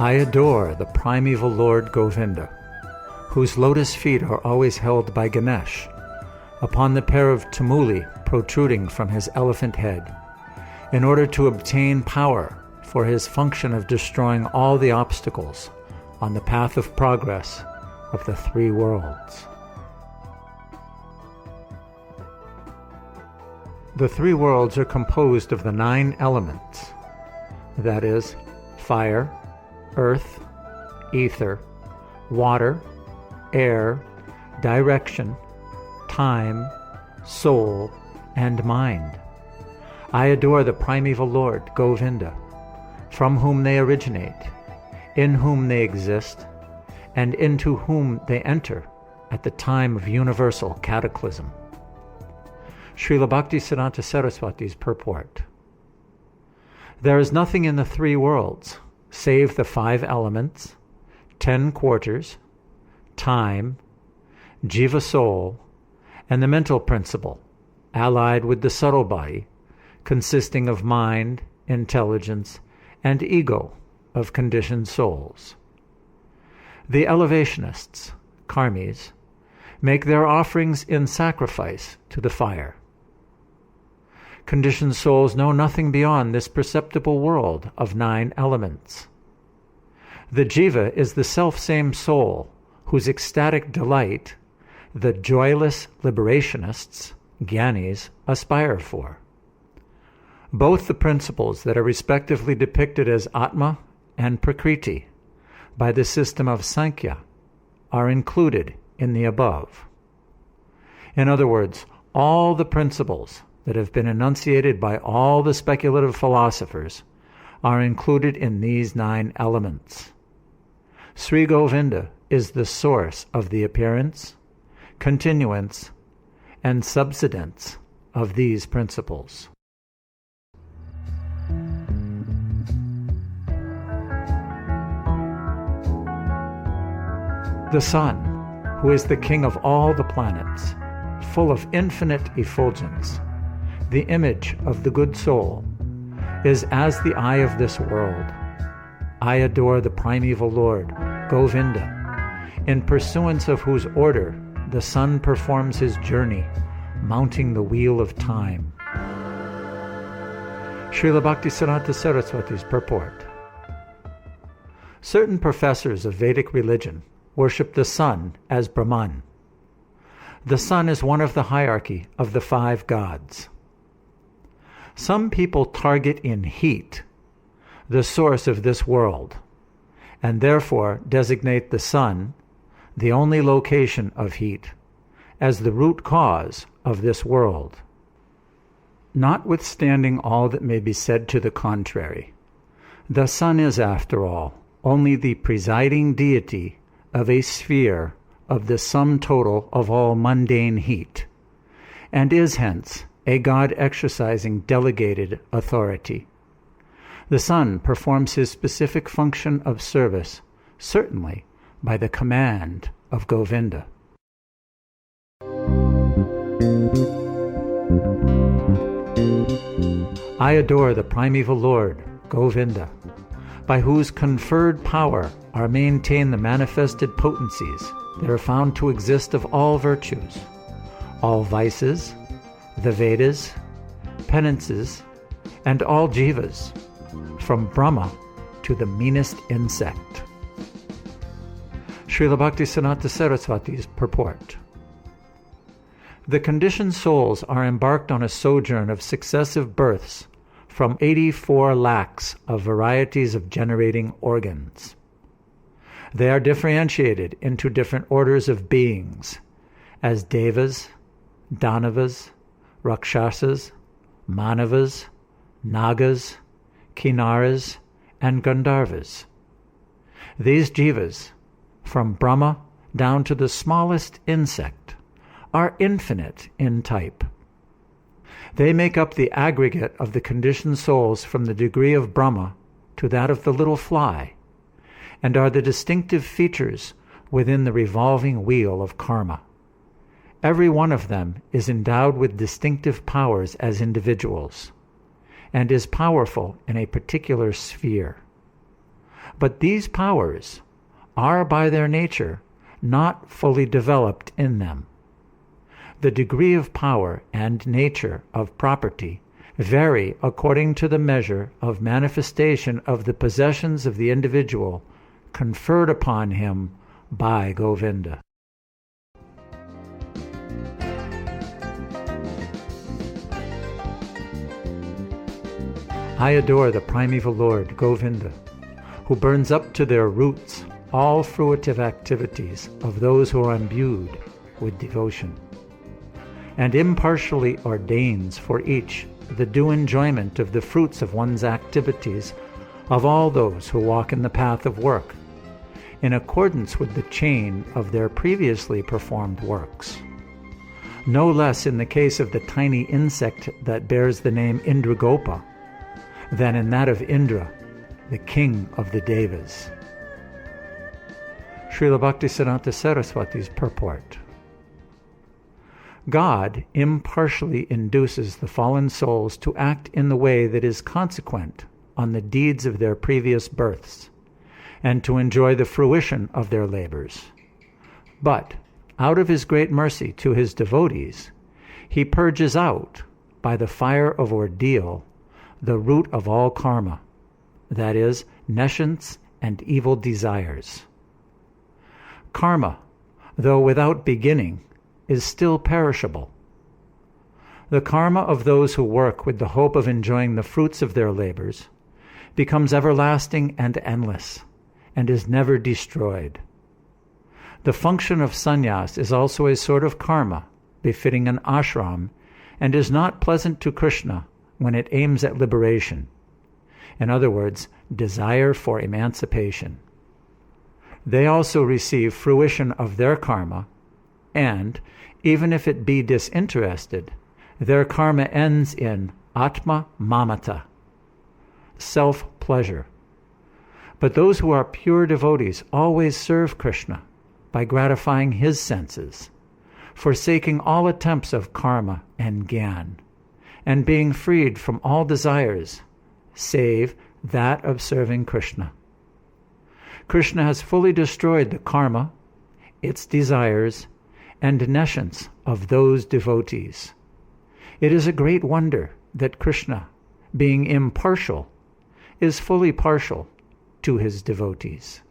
I adore the primeval Lord Govinda, whose lotus feet are always held by Ganesha, upon the pair of tumuli protruding from his elephant head, in order to obtain power for his function of destroying all the obstacles on the path of progress of the three worlds. The three worlds are composed of the 9 elements, that is, fire, earth, ether, water, air, direction, time, soul, and mind. I adore the primeval Lord, Govinda, from whom they originate, in whom they exist, and into whom they enter at the time of universal cataclysm. Srila Bhaktisiddhanta Saraswati's purport. There is nothing in the three worlds save the 5 elements, 10 quarters, time, jiva soul, and the mental principle, allied with the subtle body, consisting of mind, intelligence, and ego of conditioned souls. The elevationists, karmis, make their offerings in sacrifice to the fire. Conditioned souls know nothing beyond this perceptible world of 9 elements. The jiva is the self-same soul whose ecstatic delight the joyless liberationists, jnanis, aspire for. Both the principles that are respectively depicted as Atma and Prakriti by the system of Sankhya are included in the above. In other words, all the principles that have been enunciated by all the speculative philosophers are included in these 9 elements. Sri Govinda is the source of the appearance, continuance, and subsidence of these principles. The sun, who is the king of all the planets, full of infinite effulgence, the image of the good soul, is as the eye of this world. I adore the primeval Lord, Govinda, in pursuance of whose order the sun performs his journey, mounting the wheel of time. Srila Bhaktisiddhanta Saraswati's purport. Certain professors of Vedic religion worship the sun as Brahman. The sun is one of the hierarchy of the 5 gods. Some people target in heat the source of this world, and therefore designate the sun, the only location of heat, as the root cause of this world. Notwithstanding all that may be said to the contrary, the sun is, after all, only the presiding deity of a sphere of the sum total of all mundane heat, and is hence a god exercising delegated authority. The sun performs his specific function of service, certainly by the command of Govinda. I adore the primeval Lord, Govinda, by whose conferred power are maintained the manifested potencies that are found to exist of all virtues, all vices, the Vedas, penances, and all jivas, from Brahma to the meanest insect. Srila Bhaktisiddhanta Saraswati's purport. The conditioned souls are embarked on a sojourn of successive births from 84 lakhs of varieties of generating organs. They are differentiated into different orders of beings, as Devas, Danavas, Rakshasas, Manavas, Nagas, Kinnaras, and Gandharvas. These jivas, from Brahma down to the smallest insect, are infinite in type. They make up the aggregate of the conditioned souls from the degree of Brahma to that of the little fly, and are the distinctive features within the revolving wheel of karma. Every one of them is endowed with distinctive powers as individuals, and is powerful in a particular sphere. But these powers are by their nature not fully developed in them. The degree of power and nature of property vary according to the measure of manifestation of the possessions of the individual conferred upon him by Govinda. I adore the primeval Lord, Govinda, who burns up to their roots all fruitive activities of those who are imbued with devotion, and impartially ordains for each the due enjoyment of the fruits of one's activities of all those who walk in the path of work, in accordance with the chain of their previously performed works. No less in the case of the tiny insect that bears the name Indragopa than in that of Indra, the king of the Devas. Srila Bhaktisiddhanta Saraswati's purport. God impartially induces the fallen souls to act in the way that is consequent on the deeds of their previous births, and to enjoy the fruition of their labors. But, out of his great mercy to his devotees, he purges out, by the fire of ordeal, the root of all karma, that is, nescience and evil desires. Karma, though without beginning, is still perishable. The karma of those who work with the hope of enjoying the fruits of their labors becomes everlasting and endless, and is never destroyed. The function of sannyas is also a sort of karma, befitting an ashram, and is not pleasant to Krishna when it aims at liberation. In other words, desire for emancipation. They also receive fruition of their karma, and, even if it be disinterested, their karma ends in Brahmā-samhitā, self-pleasure. But those who are pure devotees always serve Krishna by gratifying his senses, forsaking all attempts of karma and gyan, and being freed from all desires, save that of serving Krishna. Krishna has fully destroyed the karma, its desires, and nescience of those devotees. It is a great wonder that Krishna, being impartial, is fully partial to his devotees.